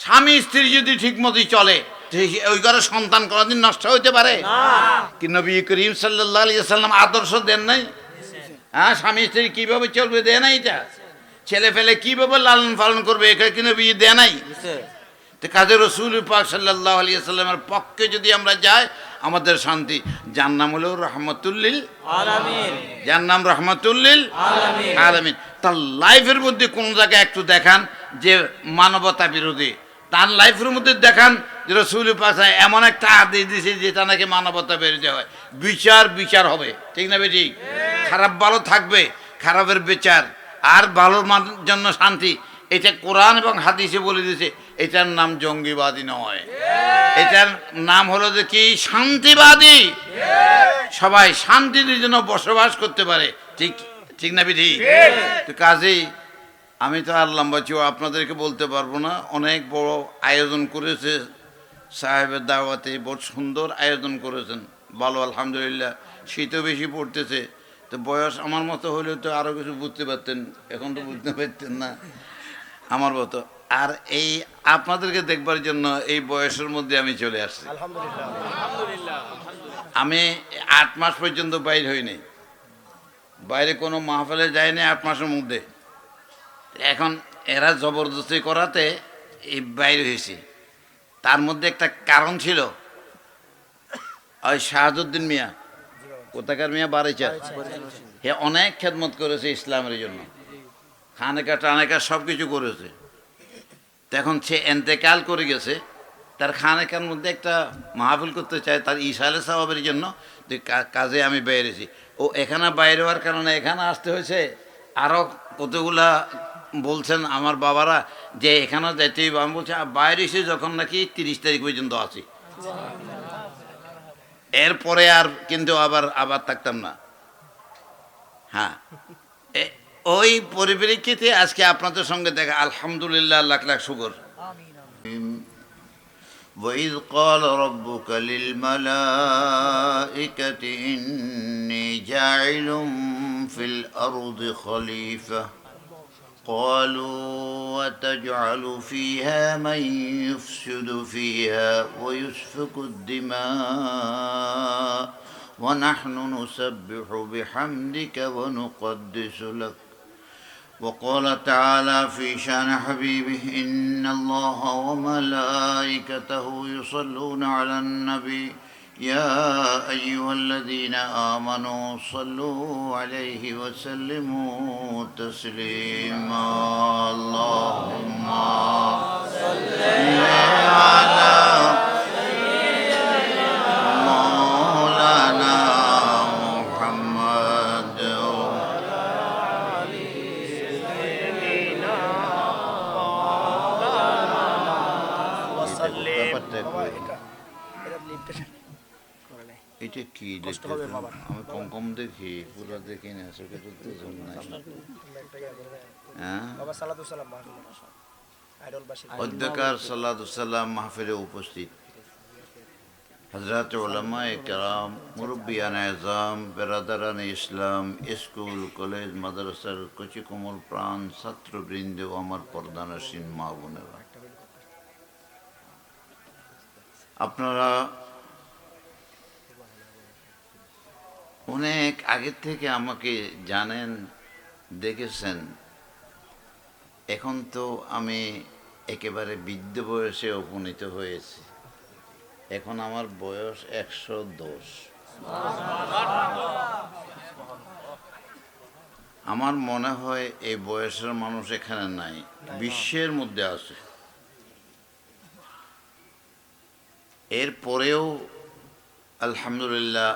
স্বামী স্ত্রী যদি ঠিক মতোই চলে ওই ঘরে সন্তান কোনোদিন নষ্ট হইতে পারে কি? নবী করিম সাল্লাল্লাহু আলাইহি সাল্লাম আদর্শ দেন নাই? হ্যাঁ, স্বামী স্ত্রী কিভাবে চলবে দেয় নাই? এটা ছেলে ফেলে কিভাবে লালন পালন করবে এটা কি নবী দেয় নাই? তো কাজে রসুল পাক সাল্লাল্লাহু আলাইহি সাল্লামের পক্ষে যদি আমরা যাই আমাদের শান্তি। যার নাম হলো রহমতুল্লিল আলামিন, যার নাম রহমতুল্লিল আলামিন। তার লাইফের মধ্যে কোন জায়গায় একটু দেখান যে মানবতা বিরোধী, তার লাইফের মধ্যে দেখান যে রসুল পাক এমন একটা আদেশ দিয়েছে যেটা নাকি মানবতা বিরোধী হয়। বিচার হবে, ঠিক না বেটি? খারাপ ভালো থাকবে, খারাপের বিচার আর ভালোর জন্য শান্তি। এটা কোরআন এবং হাদিসে বলে দিয়েছে। এটার নাম জঙ্গিবাদী নয়, এটার নাম হলো যে কি শান্তিবাদী। সবাই শান্তির জন্য বসবাস করতে পারে, ঠিক ঠিক না বিধি? তো কাজেই আমি তো আর লম্বা চেয়েও আপনাদেরকে বলতে পারবো না। অনেক বড় আয়োজন করেছে সাহেবের দাওয়াতে, বড় সুন্দর আয়োজন করেছেন, ভালো আলহামদুলিল্লাহ। শীতও বেশি পড়তেছে, তো বয়স আমার মতো হলেও তো আরও কিছু বুঝতে পারতেন, এখন তো বুঝতে পারতেন না আমার মতো। আর এই আপনাদেরকে দেখবার জন্য এই বয়সের মধ্যে আমি চলে আসছি। আমি 8 মাস পর্যন্ত বাইরে হইনি, বাইরে কোনো মাহফিলে যায়নি 8 মাসের মধ্যে। এখন এরা জবরদস্তি করাতে এই বাইরে হয়েছি। তার মধ্যে একটা কারণ ছিল, ওই শাহাদুদ্দিন মিয়া, কোথাকার মিয়া, বাড়িচার, হে অনেক খেদমত করেছে ইসলামের জন্য, খানেকা টানেকা সব কিছু করেছে। এখন সে এন্তেকাল করে গেছে, তার খানেকার মধ্যে একটা মাহফিল করতে চায় তার ইসালে সাহাবের জন্য। কাজে আমি বেরিয়েছি। ও এখানে বাইরে হওয়ার কারণে এখানে আসতে হয়েছে। আরও কতগুলা বলছেন আমার বাবারা যে এখানে যাইতে হইব। আমি বলছি বাইরে এসে যখন নাকি 30 তারিখ পর্যন্ত আছি, এরপরে আর কিন্তু আবার থাকতাম না। হ্যাঁ, ওই পরিপ্রেক্ষিতে আজকে আপনাদের সঙ্গে দেখা, আলহামদুলিল্লাহ, লাখ লাখ শুকর। وَإِذْ قَالَ رَبُّكَ لِلْمَلَائِكَةِ إِنِّي جَاعِلٌ فِي الْأَرْضِ خَلِيفَةً قَالُوا وَتَجْعَلُ فِيهَا مَن يُفْسِدُ فِيهَا وَيُسْفِكُ الدِّمَاءَ وَنَحْنُ نُسَبِّحُ بِحَمْدِكَ وَنُقَدِّسُ لَكَ وقال تعالى في شان حبيبه إن الله وملائكته يصلون على النبي يا أيها الذين آمنوا صلوا عليه وسلموا تسليما اللهم صل على مولانا محمد এটা কি দেখতে? আমি কম কম দেখি, পুরো দেখি না, চোখে দুজন নাই। অধ্যকার সালাতুসাল্লাম মাহফিলে উপস্থিত হযরত উলামায়ে কেরাম, মুরব্বিয়ানে আযম, বেরাদারানে ইসলাম, স্কুল কলেজ মাদ্রাসার কচি কোমল প্রাণ ছাত্রবৃন্দ ও আমার পর্দানসীন মা বোনেরা, আপনারা অনেক আগের থেকে আমাকে জানেন, দেখেছেন। এখন তো আমি একেবারে বৃদ্ধ বয়সে উপনীত হয়েছি। এখন আমার বয়স 110। আমার মনে হয় এই বয়সের মানুষ এখানে নাই, বিশ্বের মধ্যে আছে। এরপরেও আলহামদুলিল্লাহ